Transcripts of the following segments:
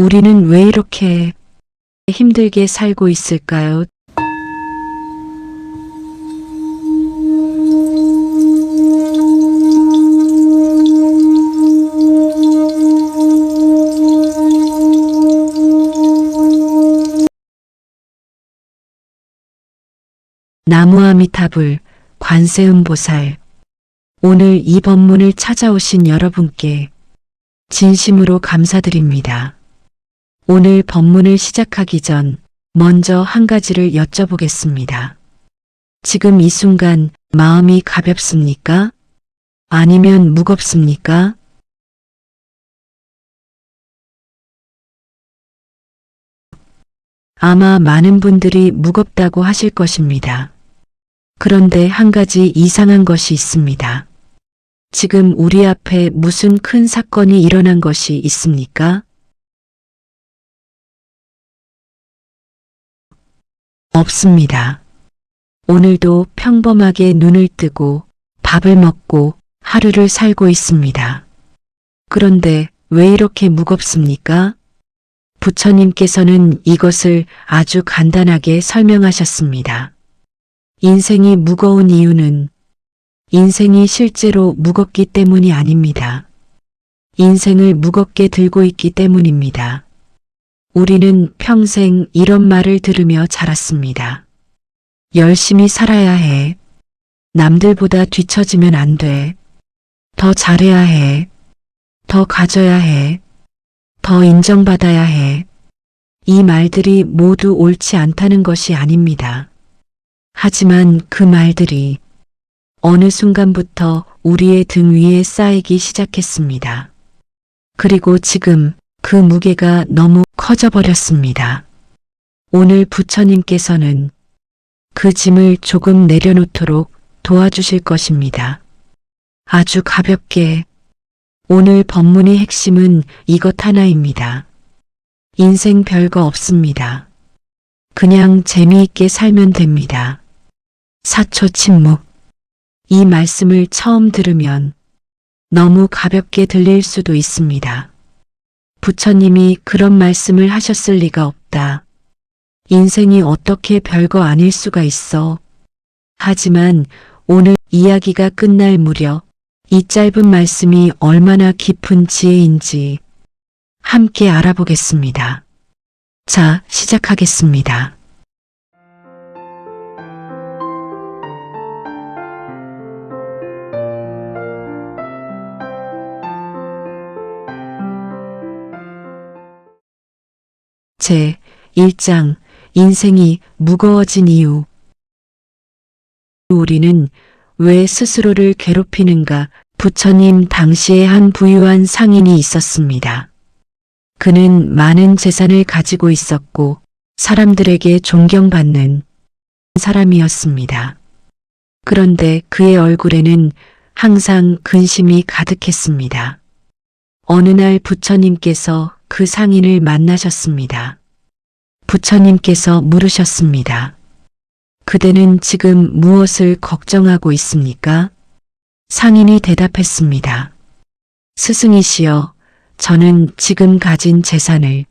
우리는 왜 이렇게 힘들게 살고 있을까요? 나무아미타불 관세음보살, 오늘 이 법문을 찾아오신 여러분께 진심으로 감사드립니다. 오늘 법문을 시작하기 전 먼저 한 가지를 여쭤보겠습니다. 지금 이 순간 마음이 가볍습니까? 아니면 무겁습니까? 아마 많은 분들이 무겁다고 하실 것입니다. 그런데 한 가지 이상한 것이 있습니다. 지금 우리 앞에 무슨 큰 사건이 일어난 것이 있습니까? 없습니다. 오늘도 평범하게 눈을 뜨고 밥을 먹고 하루를 살고 있습니다. 그런데 왜 이렇게 무겁습니까? 부처님께서는 이것을 아주 간단하게 설명하셨습니다. 인생이 무거운 이유는 인생이 실제로 무겁기 때문이 아닙니다. 인생을 무겁게 들고 있기 때문입니다. 우리는 평생 이런 말을 들으며 자랐습니다. 열심히 살아야 해. 남들보다 뒤처지면 안 돼. 더 잘해야 해. 더 가져야 해. 더 인정받아야 해. 이 말들이 모두 옳지 않다는 것이 아닙니다. 하지만 그 말들이 어느 순간부터 우리의 등 위에 쌓이기 시작했습니다. 그리고 지금 그 무게가 너무 커져버렸습니다. 오늘 부처님께서는 그 짐을 조금 내려놓도록 도와주실 것입니다. 아주 가볍게. 오늘 법문의 핵심은 이것 하나입니다. 인생 별거 없습니다. 그냥 재미있게 살면 됩니다. 사초 침묵. 이 말씀을 처음 들으면 너무 가볍게 들릴 수도 있습니다. 부처님이 그런 말씀을 하셨을 리가 없다. 인생이 어떻게 별거 아닐 수가 있어. 하지만 오늘 이야기가 끝날 무렵 이 짧은 말씀이 얼마나 깊은 지혜인지 함께 알아보겠습니다. 자, 시작하겠습니다. 제 1장 인생이 무거워진 이유. 우리는 왜 스스로를 괴롭히는가? 부처님 당시에 한 부유한 상인이 있었습니다. 그는 많은 재산을 가지고 있었고 사람들에게 존경받는 사람이었습니다. 그런데 그의 얼굴에는 항상 근심이 가득했습니다. 어느 날 부처님께서 그 상인을 만나셨습니다. 부처님께서 물으셨습니다. 그대는 지금 무엇을 걱정하고 있습니까? 상인이 대답했습니다. 스승이시여, 저는 지금 가진 재산을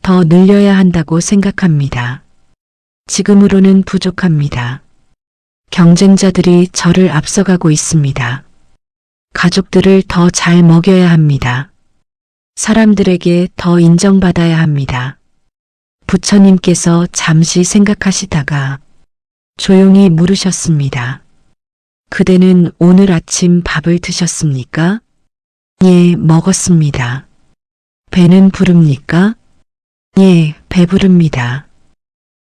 더 늘려야 한다고 생각합니다. 지금으로는 부족합니다. 경쟁자들이 저를 앞서가고 있습니다. 가족들을 더 잘 먹여야 합니다. 사람들에게 더 인정받아야 합니다. 부처님께서 잠시 생각하시다가 조용히 물으셨습니다. 그대는 오늘 아침 밥을 드셨습니까? 예, 먹었습니다. 배는 부릅니까? 예, 배부릅니다.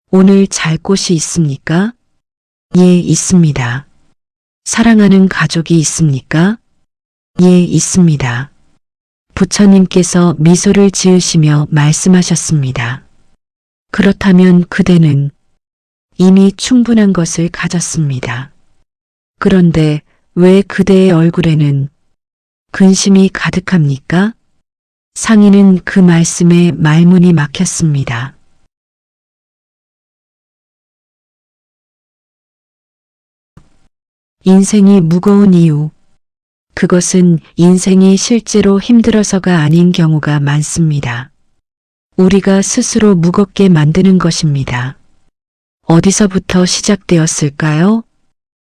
오늘 잘 곳이 있습니까? 예, 있습니다. 사랑하는 가족이 있습니까? 예, 있습니다. 부처님께서 미소를 지으시며 말씀하셨습니다. 그렇다면 그대는 이미 충분한 것을 가졌습니다. 그런데 왜 그대의 얼굴에는 근심이 가득합니까? 상인은 그 말씀에 말문이 막혔습니다. 인생이 무거운 이유. 그것은 인생이 실제로 힘들어서가 아닌 경우가 많습니다. 우리가 스스로 무겁게 만드는 것입니다. 어디서부터 시작되었을까요?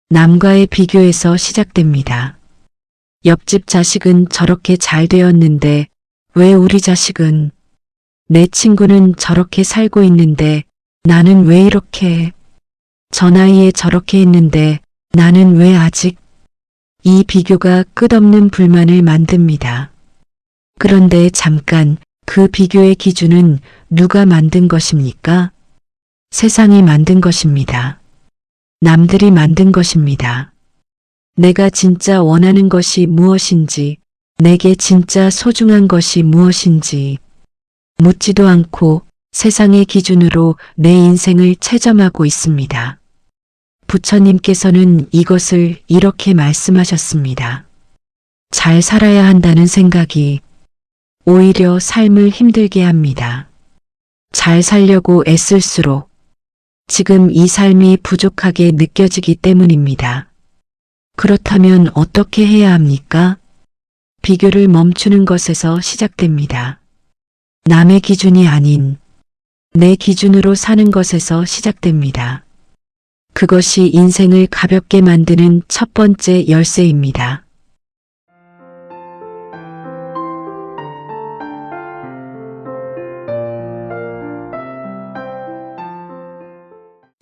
남과의 비교에서 시작됩니다. 옆집 자식은 저렇게 잘 되었는데 왜 우리 자식은, 내 친구는 저렇게 살고 있는데 나는 왜 이렇게, 저 나이에 저렇게 했는데 나는 왜 아직, 이 비교가 끝없는 불만을 만듭니다. 그런데 잠깐, 그 비교의 기준은 누가 만든 것입니까? 세상이 만든 것입니다. 남들이 만든 것입니다. 내가 진짜 원하는 것이 무엇인지, 내게 진짜 소중한 것이 무엇인지 묻지도 않고 세상의 기준으로 내 인생을 채점하고 있습니다. 부처님께서는 이것을 이렇게 말씀하셨습니다. 잘 살아야 한다는 생각이 오히려 삶을 힘들게 합니다. 잘 살려고 애쓸수록 지금 이 삶이 부족하게 느껴지기 때문입니다. 그렇다면 어떻게 해야 합니까? 비교를 멈추는 것에서 시작됩니다. 남의 기준이 아닌 내 기준으로 사는 것에서 시작됩니다. 그것이 인생을 가볍게 만드는 첫 번째 열쇠입니다.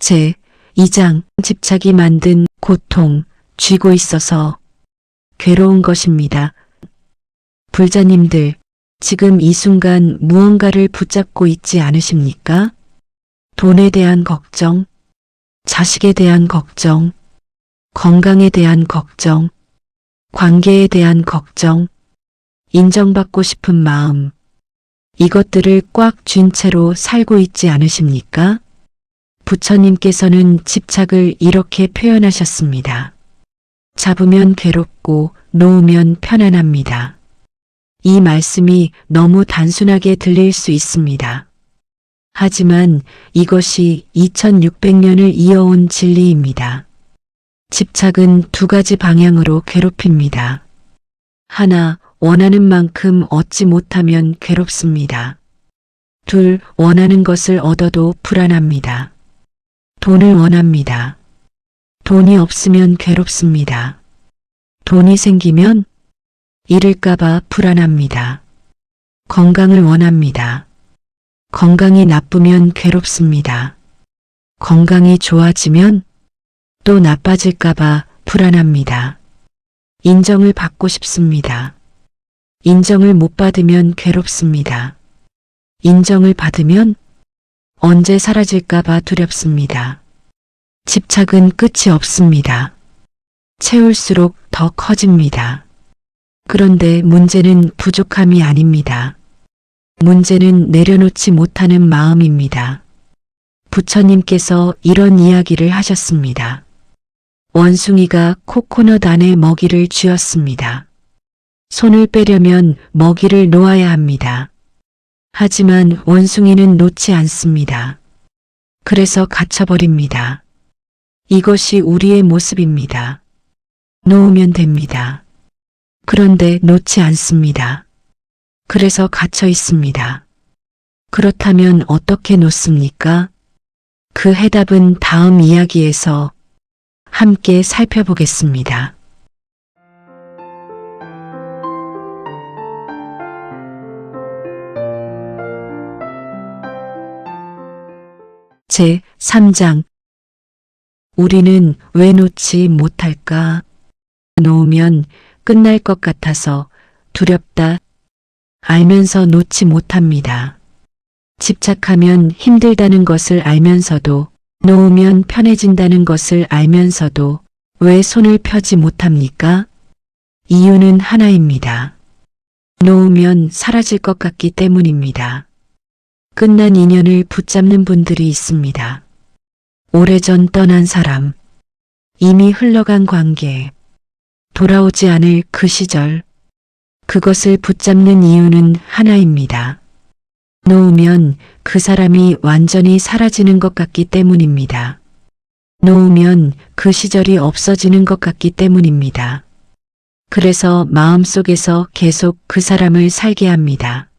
제 2장 집착이 만든 고통, 쥐고 있어서 괴로운 것입니다. 불자님들, 지금 이 순간 무언가를 붙잡고 있지 않으십니까? 돈에 대한 걱정, 자식에 대한 걱정, 건강에 대한 걱정, 관계에 대한 걱정, 인정받고 싶은 마음, 이것들을 꽉 쥔 채로 살고 있지 않으십니까? 부처님께서는 집착을 이렇게 표현하셨습니다. 잡으면 괴롭고 놓으면 편안합니다. 이 말씀이 너무 단순하게 들릴 수 있습니다. 하지만 이것이 2600년을 이어온 진리입니다. 집착은 두 가지 방향으로 괴롭힙니다. 하나, 원하는 만큼 얻지 못하면 괴롭습니다. 둘, 원하는 것을 얻어도 불안합니다. 돈을 원합니다. 돈이 없으면 괴롭습니다. 돈이 생기면 잃을까봐 불안합니다. 건강을 원합니다. 건강이 나쁘면 괴롭습니다. 건강이 좋아지면 또 나빠질까봐 불안합니다. 인정을 받고 싶습니다. 인정을 못 받으면 괴롭습니다. 인정을 받으면 언제 사라질까봐 두렵습니다. 집착은 끝이 없습니다. 채울수록 더 커집니다. 그런데 문제는 부족함이 아닙니다. 문제는 내려놓지 못하는 마음입니다. 부처님께서 이런 이야기를 하셨습니다. 원숭이가 코코넛 안에 먹이를 쥐었습니다. 손을 빼려면 먹이를 놓아야 합니다. 하지만 원숭이는 놓지 않습니다. 그래서 갇혀버립니다. 이것이 우리의 모습입니다. 놓으면 됩니다. 그런데 놓지 않습니다. 그래서 갇혀 있습니다. 그렇다면 어떻게 놓습니까? 그 해답은 다음 이야기에서 함께 살펴보겠습니다. 제 3장 우리는 왜 놓지 못할까? 놓으면 끝날 것 같아서 두렵다. 알면서 놓지 못합니다. 집착하면 힘들다는 것을 알면서도, 놓으면 편해진다는 것을 알면서도 왜 손을 펴지 못합니까? 이유는 하나입니다. 놓으면 사라질 것 같기 때문입니다. 끝난 인연을 붙잡는 분들이 있습니다. 오래전 떠난 사람, 이미 흘러간 관계, 돌아오지 않을 그 시절, 그것을 붙잡는 이유는 하나입니다. 놓으면 그 사람이 완전히 사라지는 것 같기 때문입니다. 놓으면 그 시절이 없어지는 것 같기 때문입니다. 그래서 마음속에서 계속 그 사람을 살게 합니다.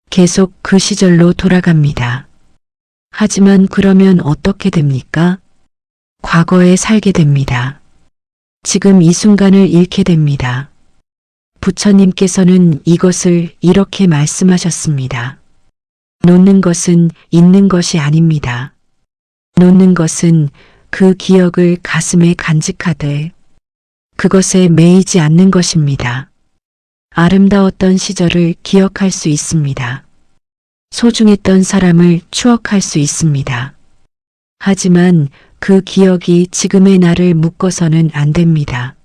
계속 그 시절로 돌아갑니다. 하지만 그러면 어떻게 됩니까? 과거에 살게 됩니다. 지금 이 순간을 잃게 됩니다. 부처님께서는 이것을 이렇게 말씀하셨습니다. 놓는 것은 잊는 것이 아닙니다. 놓는 것은 그 기억을 가슴에 간직하되 그것에 매이지 않는 것입니다. 아름다웠던 시절을 기억할 수 있습니다. 소중했던 사람을 추억할 수 있습니다. 하지만 그 기억이 지금의 나를 묶어서는 안 됩니다.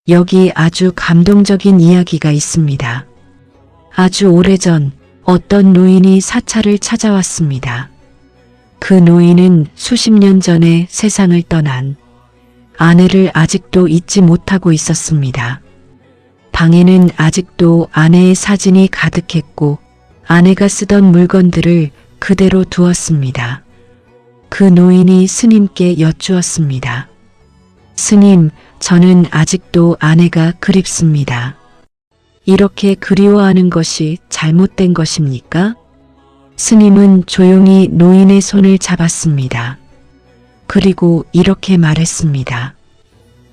여기 아주 감동적인 이야기가 있습니다. 아주 오래전 어떤 노인이 사찰을 찾아왔습니다. 그 노인은 수십 년 전에 세상을 떠난 아내를 아직도 잊지 못하고 있었습니다. 방에는 아직도 아내의 사진이 가득했고 아내가 쓰던 물건들을 그대로 두었습니다. 그 노인이 스님께 여쭈었습니다. 스님, 저는 아직도 아내가 그립습니다. 이렇게 그리워하는 것이 잘못된 것입니까? 스님은 조용히 노인의 손을 잡았습니다. 그리고 이렇게 말했습니다.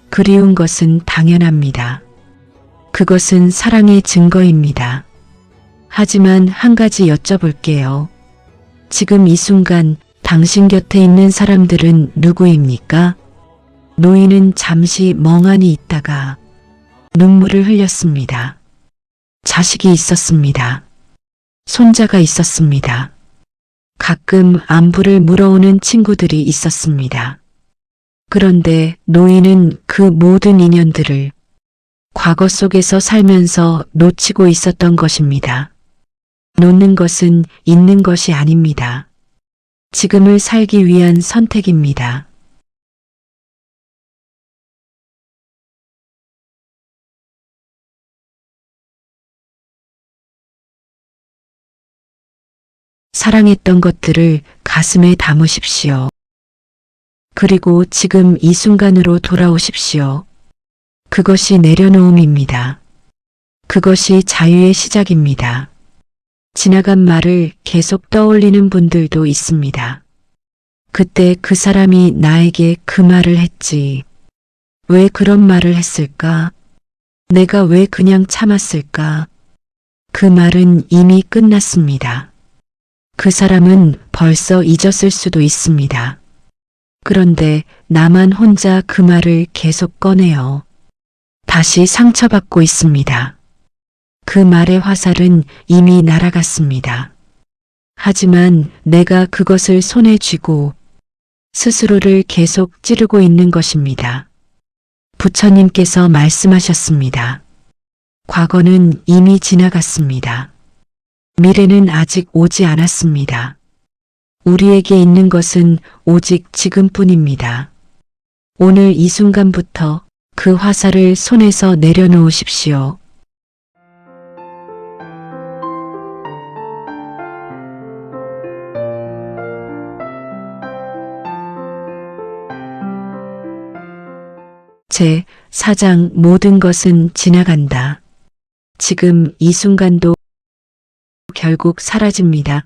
그리운 것은 당연합니다. 그것은 사랑의 증거입니다. 하지만 한 가지 여쭤볼게요. 지금 이 순간 당신 곁에 있는 사람들은 누구입니까? 노인은 잠시 멍하니 있다가 눈물을 흘렸습니다. 자식이 있었습니다. 손자가 있었습니다. 가끔 안부를 물어오는 친구들이 있었습니다. 그런데 노인은 그 모든 인연들을 과거 속에서 살면서 놓치고 있었던 것입니다. 놓는 것은 잊는 것이 아닙니다. 지금을 살기 위한 선택입니다. 사랑했던 것들을 가슴에 담으십시오. 그리고 지금 이 순간으로 돌아오십시오. 그것이 내려놓음입니다. 그것이 자유의 시작입니다. 지나간 말을 계속 떠올리는 분들도 있습니다. 그때 그 사람이 나에게 그 말을 했지. 왜 그런 말을 했을까? 내가 왜 그냥 참았을까? 그 말은 이미 끝났습니다. 그 사람은 벌써 잊었을 수도 있습니다. 그런데 나만 혼자 그 말을 계속 꺼내요. 다시 상처받고 있습니다. 그 말의 화살은 이미 날아갔습니다. 하지만 내가 그것을 손에 쥐고 스스로를 계속 찌르고 있는 것입니다. 부처님께서 말씀하셨습니다. 과거는 이미 지나갔습니다. 미래는 아직 오지 않았습니다. 우리에게 있는 것은 오직 지금뿐입니다. 오늘 이 순간부터 그 화살을 손에서 내려놓으십시오. 제 4장 모든 것은 지나간다. 지금 이 순간도 결국 사라집니다.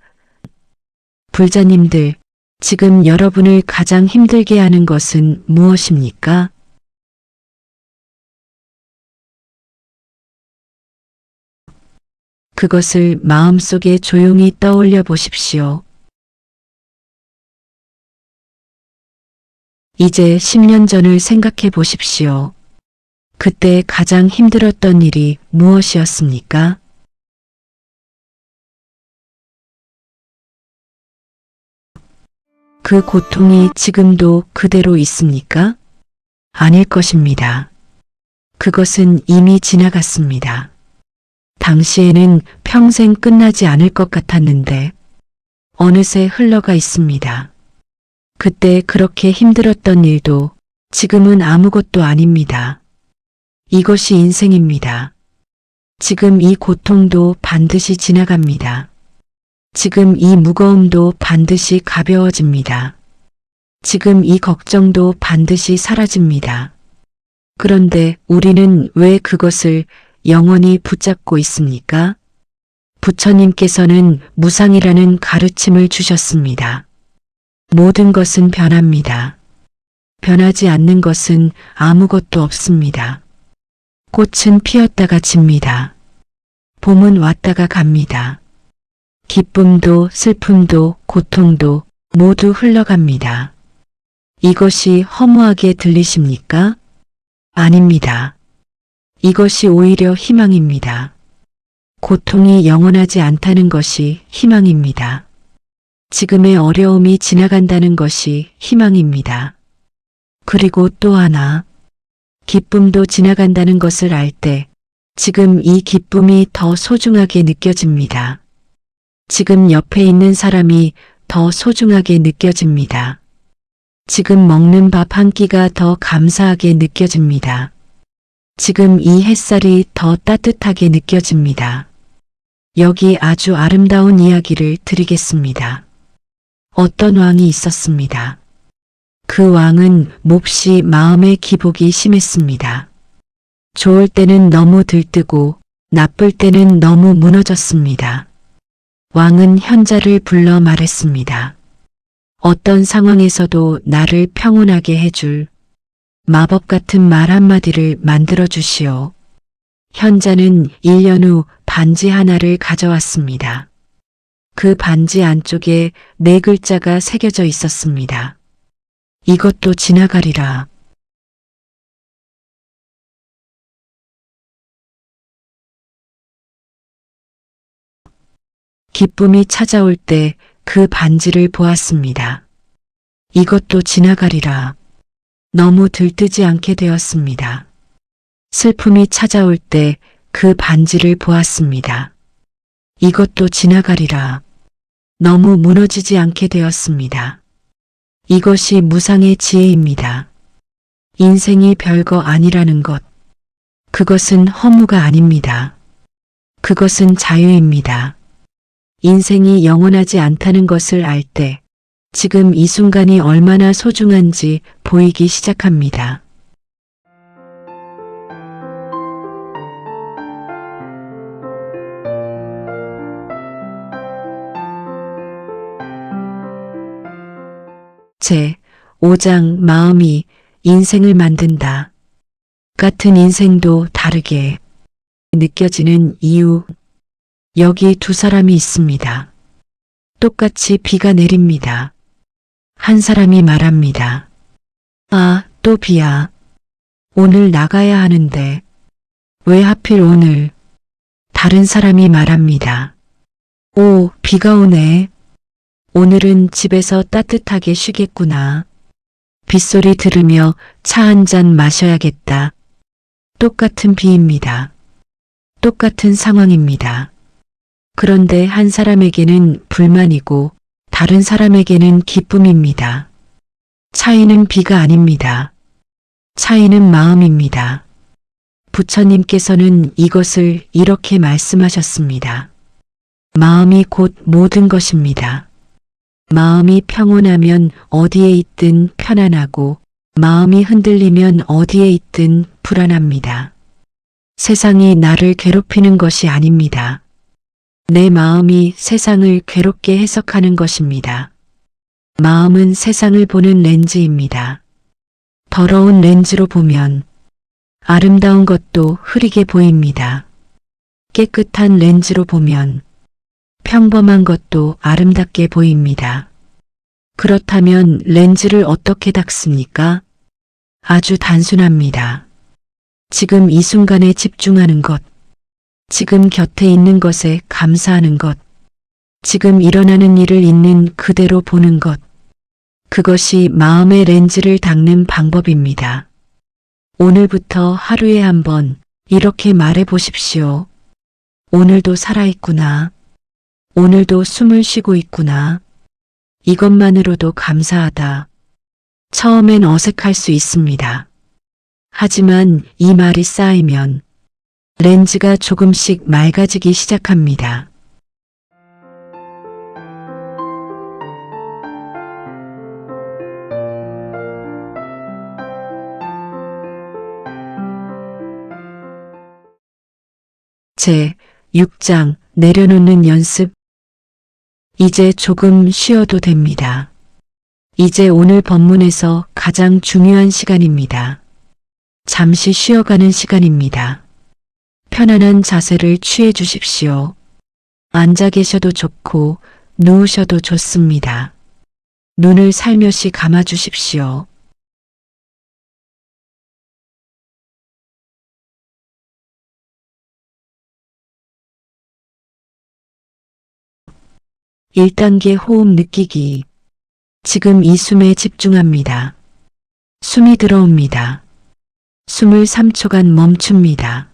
불자님들, 지금 여러분을 가장 힘들게 하는 것은 무엇입니까? 그것을 마음속에 조용히 떠올려 보십시오. 이제 10년 전을 생각해 보십시오. 그때 가장 힘들었던 일이 무엇이었습니까? 그 고통이 지금도 그대로 있습니까? 아닐 것입니다. 그것은 이미 지나갔습니다. 당시에는 평생 끝나지 않을 것 같았는데 어느새 흘러가 있습니다. 그때 그렇게 힘들었던 일도 지금은 아무것도 아닙니다. 이것이 인생입니다. 지금 이 고통도 반드시 지나갑니다. 지금 이 무거움도 반드시 가벼워집니다. 지금 이 걱정도 반드시 사라집니다. 그런데 우리는 왜 그것을 영원히 붙잡고 있습니까? 부처님께서는 무상이라는 가르침을 주셨습니다. 모든 것은 변합니다. 변하지 않는 것은 아무것도 없습니다. 꽃은 피었다가 집니다. 봄은 왔다가 갑니다. 기쁨도 슬픔도 고통도 모두 흘러갑니다. 이것이 허무하게 들리십니까? 아닙니다. 이것이 오히려 희망입니다. 고통이 영원하지 않다는 것이 희망입니다. 지금의 어려움이 지나간다는 것이 희망입니다. 그리고 또 하나, 기쁨도 지나간다는 것을 알 때 지금 이 기쁨이 더 소중하게 느껴집니다. 지금 옆에 있는 사람이 더 소중하게 느껴집니다. 지금 먹는 밥 한 끼가 더 감사하게 느껴집니다. 지금 이 햇살이 더 따뜻하게 느껴집니다. 여기 아주 아름다운 이야기를 드리겠습니다. 어떤 왕이 있었습니다. 그 왕은 몹시 마음의 기복이 심했습니다. 좋을 때는 너무 들뜨고 나쁠 때는 너무 무너졌습니다. 왕은 현자를 불러 말했습니다. 어떤 상황에서도 나를 평온하게 해줄 마법 같은 말 한마디를 만들어 주시오. 현자는 1년 후 반지 하나를 가져왔습니다. 그 반지 안쪽에 4글자가 새겨져 있었습니다. 이것도 지나가리라. 기쁨이 찾아올 때 그 반지를 보았습니다. 이것도 지나가리라. 너무 들뜨지 않게 되었습니다. 슬픔이 찾아올 때 그 반지를 보았습니다. 이것도 지나가리라. 너무 무너지지 않게 되었습니다. 이것이 무상의 지혜입니다. 인생이 별거 아니라는 것. 그것은 허무가 아닙니다. 그것은 자유입니다. 인생이 영원하지 않다는 것을 알 때 지금 이 순간이 얼마나 소중한지 보이기 시작합니다. 제 5장 마음이 인생을 만든다. 같은 인생도 다르게 느껴지는 이유. 여기 두 사람이 있습니다. 똑같이 비가 내립니다. 한 사람이 말합니다. 아, 또 비야. 오늘 나가야 하는데 왜 하필 오늘? 다른 사람이 말합니다. 오, 비가 오네. 오늘은 집에서 따뜻하게 쉬겠구나. 빗소리 들으며 차 한 잔 마셔야겠다. 똑같은 비입니다. 똑같은 상황입니다. 그런데 한 사람에게는 불만이고 다른 사람에게는 기쁨입니다. 차이는 비가 아닙니다. 차이는 마음입니다. 부처님께서는 이것을 이렇게 말씀하셨습니다. 마음이 곧 모든 것입니다. 마음이 평온하면 어디에 있든 편안하고 마음이 흔들리면 어디에 있든 불안합니다. 세상이 나를 괴롭히는 것이 아닙니다. 내 마음이 세상을 괴롭게 해석하는 것입니다. 마음은 세상을 보는 렌즈입니다. 더러운 렌즈로 보면 아름다운 것도 흐리게 보입니다. 깨끗한 렌즈로 보면 평범한 것도 아름답게 보입니다. 그렇다면 렌즈를 어떻게 닦습니까? 아주 단순합니다. 지금 이 순간에 집중하는 것, 지금 곁에 있는 것에 감사하는 것, 지금 일어나는 일을 있는 그대로 보는 것, 그것이 마음의 렌즈를 닦는 방법입니다. 오늘부터 하루에 한 번 이렇게 말해 보십시오. 오늘도 살아있구나. 오늘도 숨을 쉬고 있구나. 이것만으로도 감사하다. 처음엔 어색할 수 있습니다. 하지만 이 말이 쌓이면 렌즈가 조금씩 맑아지기 시작합니다. 제 6장 내려놓는 연습. 이제 조금 쉬어도 됩니다. 이제 오늘 법문에서 가장 중요한 시간입니다. 잠시 쉬어가는 시간입니다. 편안한 자세를 취해 주십시오. 앉아 계셔도 좋고 누우셔도 좋습니다. 눈을 살며시 감아 주십시오. (1단계) 호흡 느끼기. 지금 이 숨에 집중합니다. 숨이 들어옵니다. 숨을 3초간 멈춥니다.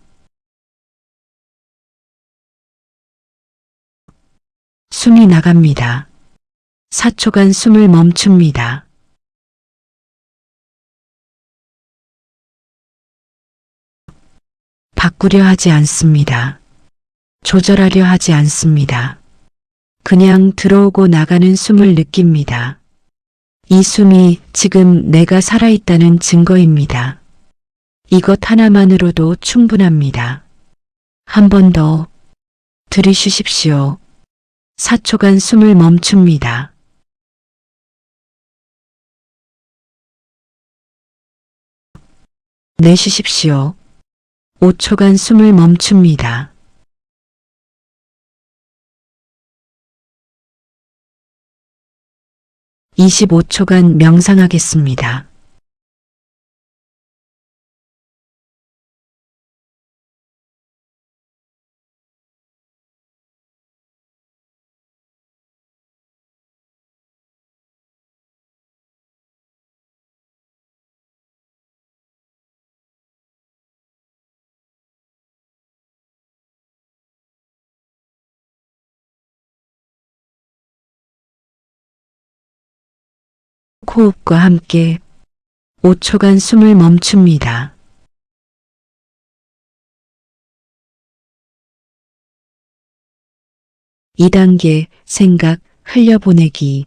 숨이 나갑니다. 4초간 숨을 멈춥니다. 바꾸려 하지 않습니다. 조절하려 하지 않습니다. 그냥 들어오고 나가는 숨을 느낍니다. 이 숨이 지금 내가 살아있다는 증거입니다. 이것 하나만으로도 충분합니다. 한 번 더 들이쉬십시오. 4초간 숨을 멈춥니다. 내쉬십시오. 5초간 숨을 멈춥니다. (25초간) 명상하겠습니다. 호흡과 함께 5초간 숨을 멈춥니다. (2단계) 생각 흘려보내기.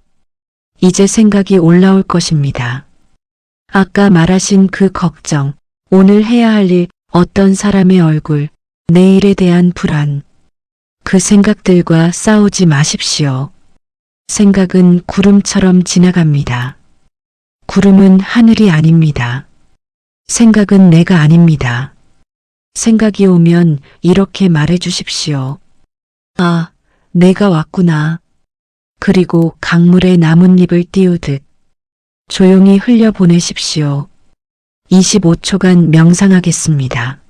이제 생각이 올라올 것입니다. 아까 말하신 그 걱정, 오늘 해야 할 일, 어떤 사람의 얼굴, 내일에 대한 불안. 그 생각들과 싸우지 마십시오. 생각은 구름처럼 지나갑니다. 구름은 하늘이 아닙니다. 생각은 내가 아닙니다. 생각이 오면 이렇게 말해 주십시오. 아, 내가 왔구나. 그리고 강물에 나뭇잎을 띄우듯 조용히 흘려보내십시오. 25초간 명상하겠습니다.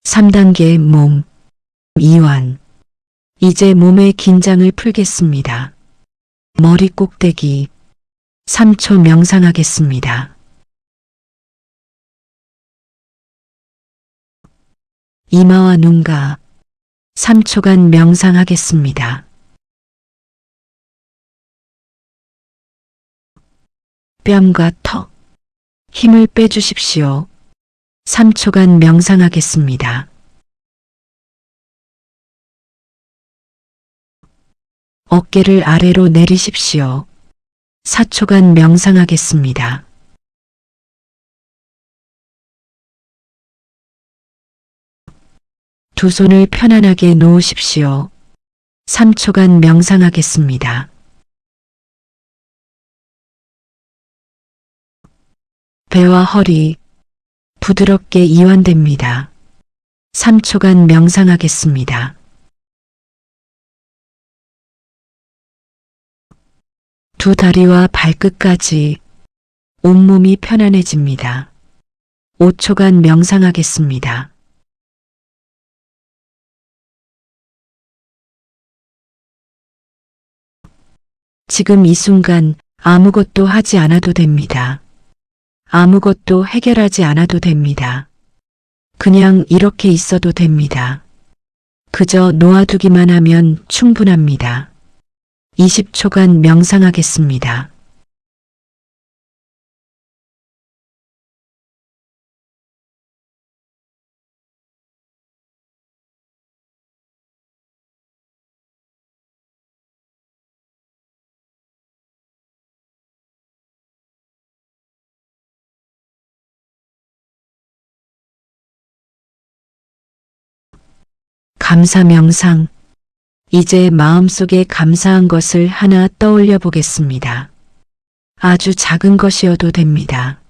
(3단계) 몸, 이완. 이제 몸의 긴장을 풀겠습니다. 머리 꼭대기 3초 명상하겠습니다. 이마와 눈가 3초간 명상하겠습니다. 뺨과 턱 힘을 빼주십시오. 3초간 명상하겠습니다. 어깨를 아래로 내리십시오. 4초간 명상하겠습니다. 두 손을 편안하게 놓으십시오. 3초간 명상하겠습니다. 배와 허리 부드럽게 이완됩니다. 3초간 명상하겠습니다. 두 다리와 발끝까지 온몸이 편안해집니다. 5초간 명상하겠습니다. 지금 이 순간 아무것도 하지 않아도 됩니다. 아무것도 해결하지 않아도 됩니다. 그냥 이렇게 있어도 됩니다. 그저 놓아두기만 하면 충분합니다. 20초간 명상하겠습니다. 감사 명상. 이제 마음속에 감사한 것을 하나 떠올려 보겠습니다. 아주 작은 것이어도 됩니다.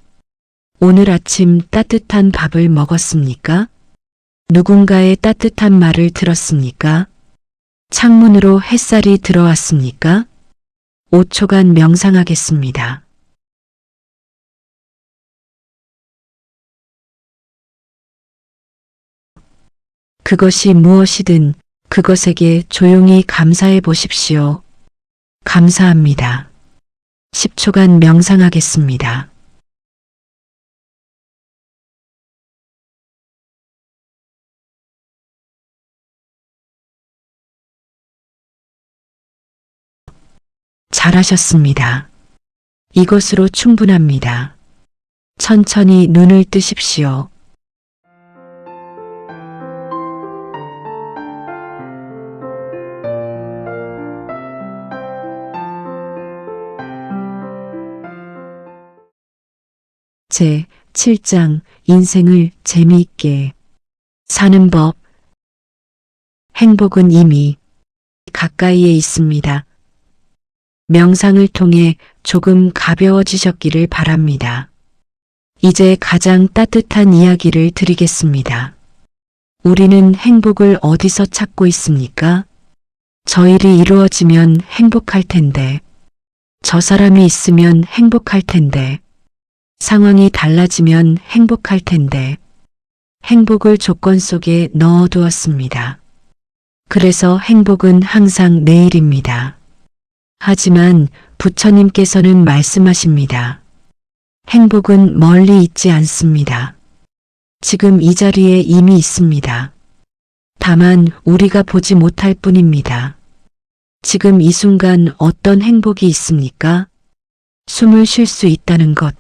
오늘 아침 따뜻한 밥을 먹었습니까? 누군가의 따뜻한 말을 들었습니까? 창문으로 햇살이 들어왔습니까? 5초간 명상하겠습니다. 그것이 무엇이든 그것에게 조용히 감사해 보십시오. 감사합니다. 10초간 명상하겠습니다. 잘하셨습니다. 이것으로 충분합니다. 천천히 눈을 뜨십시오. 제 7장 인생을 재미있게 사는 법. 행복은 이미 가까이에 있습니다. 명상을 통해 조금 가벼워지셨기를 바랍니다. 이제 가장 따뜻한 이야기를 드리겠습니다. 우리는 행복을 어디서 찾고 있습니까? 저 일이 이루어지면 행복할 텐데, 저 사람이 있으면 행복할 텐데, 상황이 달라지면 행복할 텐데, 행복을 조건 속에 넣어두었습니다. 그래서 행복은 항상 내일입니다. 하지만 부처님께서는 말씀하십니다. 행복은 멀리 있지 않습니다. 지금 이 자리에 이미 있습니다. 다만 우리가 보지 못할 뿐입니다. 지금 이 순간 어떤 행복이 있습니까? 숨을 쉴 수 있다는 것.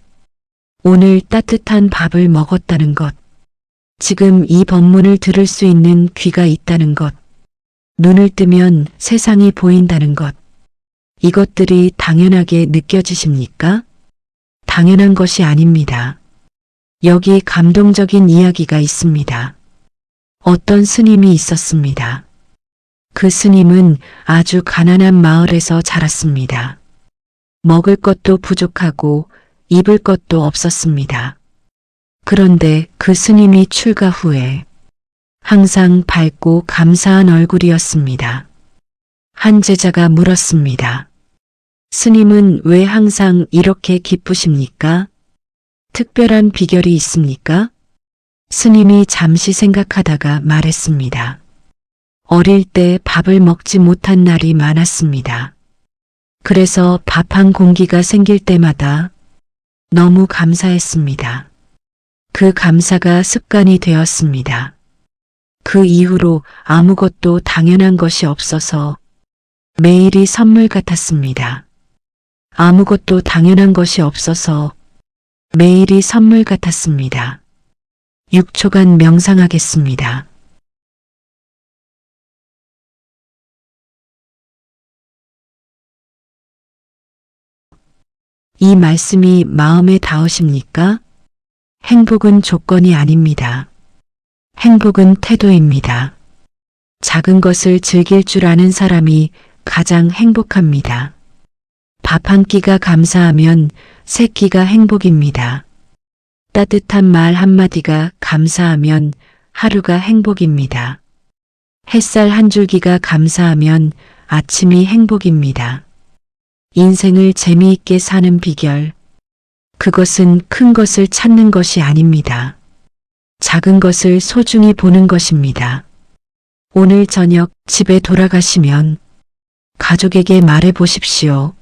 오늘 따뜻한 밥을 먹었다는 것. 지금 이 법문을 들을 수 있는 귀가 있다는 것. 눈을 뜨면 세상이 보인다는 것. 이것들이 당연하게 느껴지십니까? 당연한 것이 아닙니다. 여기 감동적인 이야기가 있습니다. 어떤 스님이 있었습니다. 그 스님은 아주 가난한 마을에서 자랐습니다. 먹을 것도 부족하고 입을 것도 없었습니다. 그런데 그 스님이 출가 후에 항상 밝고 감사한 얼굴이었습니다. 한 제자가 물었습니다. 스님은 왜 항상 이렇게 기쁘십니까? 특별한 비결이 있습니까? 스님이 잠시 생각하다가 말했습니다. 어릴 때 밥을 먹지 못한 날이 많았습니다. 그래서 밥 한 공기가 생길 때마다 너무 감사했습니다. 그 감사가 습관이 되었습니다. 그 이후로 아무것도 당연한 것이 없어서 매일이 선물 같았습니다. 아무것도 당연한 것이 없어서 매일이 선물 같았습니다. 6초간 명상하겠습니다. 이 말씀이 마음에 닿으십니까? 행복은 조건이 아닙니다. 행복은 태도입니다. 작은 것을 즐길 줄 아는 사람이 가장 행복합니다. 밥 한 끼가 감사하면 세 끼가 행복입니다. 따뜻한 말 한마디가 감사하면 하루가 행복입니다. 햇살 한 줄기가 감사하면 아침이 행복입니다. 인생을 재미있게 사는 비결. 그것은 큰 것을 찾는 것이 아닙니다. 작은 것을 소중히 보는 것입니다. 오늘 저녁 집에 돌아가시면 가족에게 말해 보십시오.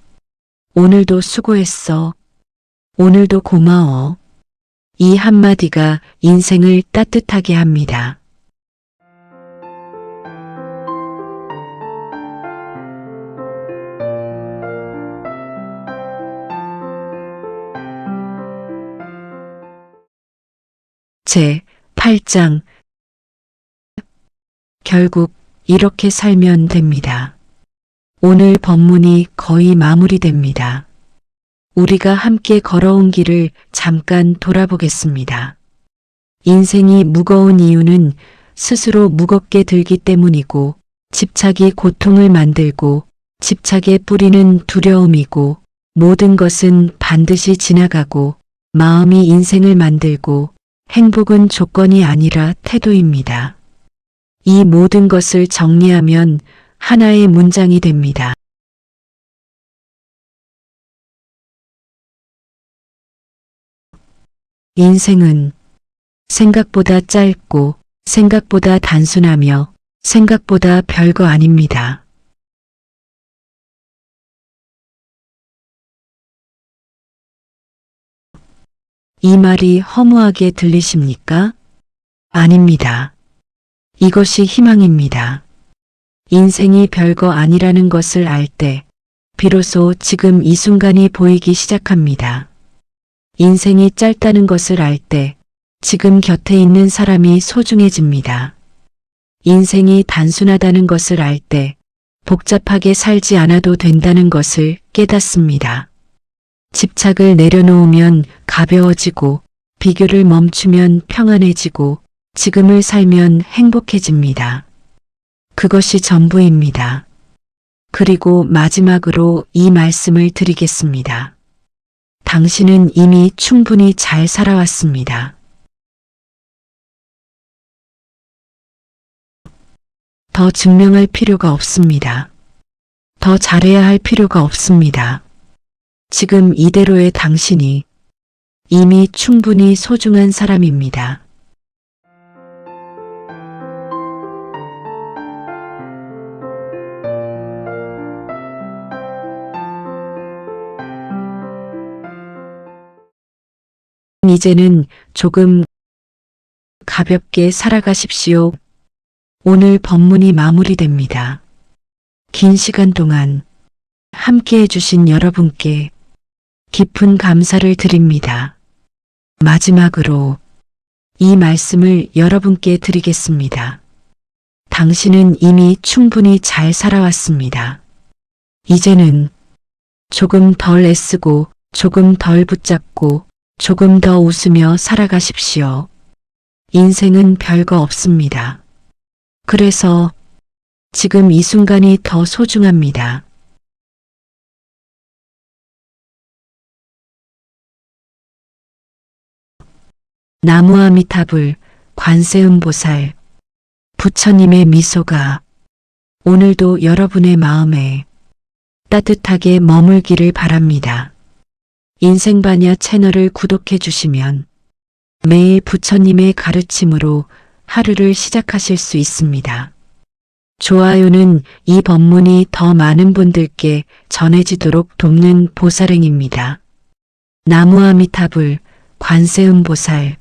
오늘도 수고했어. 오늘도 고마워. 이 한마디가 인생을 따뜻하게 합니다. 제 8장. 결국 이렇게 살면 됩니다. 오늘 법문이 거의 마무리됩니다. 우리가 함께 걸어온 길을 잠깐 돌아보겠습니다. 인생이 무거운 이유는 스스로 무겁게 들기 때문이고, 집착이 고통을 만들고, 집착의 뿌리는 두려움이고, 모든 것은 반드시 지나가고, 마음이 인생을 만들고, 행복은 조건이 아니라 태도입니다. 이 모든 것을 정리하면 하나의 문장이 됩니다. 인생은 생각보다 짧고, 생각보다 단순하며, 생각보다 별거 아닙니다. 이 말이 허무하게 들리십니까? 아닙니다. 이것이 희망입니다. 인생이 별거 아니라는 것을 알 때, 비로소 지금 이 순간이 보이기 시작합니다. 인생이 짧다는 것을 알 때, 지금 곁에 있는 사람이 소중해집니다. 인생이 단순하다는 것을 알 때, 복잡하게 살지 않아도 된다는 것을 깨닫습니다. 집착을 내려놓으면 가벼워지고, 비교를 멈추면 평안해지고, 지금을 살면 행복해집니다. 그것이 전부입니다. 그리고 마지막으로 이 말씀을 드리겠습니다. 당신은 이미 충분히 잘 살아왔습니다. 더 증명할 필요가 없습니다. 더 잘해야 할 필요가 없습니다. 지금 이대로의 당신이 이미 충분히 소중한 사람입니다. 이제는 조금 가볍게 살아가십시오. 오늘 법문이 마무리됩니다. 긴 시간 동안 함께 해주신 여러분께 깊은 감사를 드립니다. 마지막으로 이 말씀을 여러분께 드리겠습니다. 당신은 이미 충분히 잘 살아왔습니다. 이제는 조금 덜 애쓰고 조금 덜 붙잡고 조금 더 웃으며 살아가십시오. 인생은 별거 없습니다. 그래서 지금 이 순간이 더 소중합니다. 나무아미타불, 관세음보살, 부처님의 미소가 오늘도 여러분의 마음에 따뜻하게 머물기를 바랍니다. 인생바냐 채널을 구독해 주시면 매일 부처님의 가르침으로 하루를 시작하실 수 있습니다. 좋아요는 이 법문이 더 많은 분들께 전해지도록 돕는 보살행입니다. 나무아미타불, 관세음보살,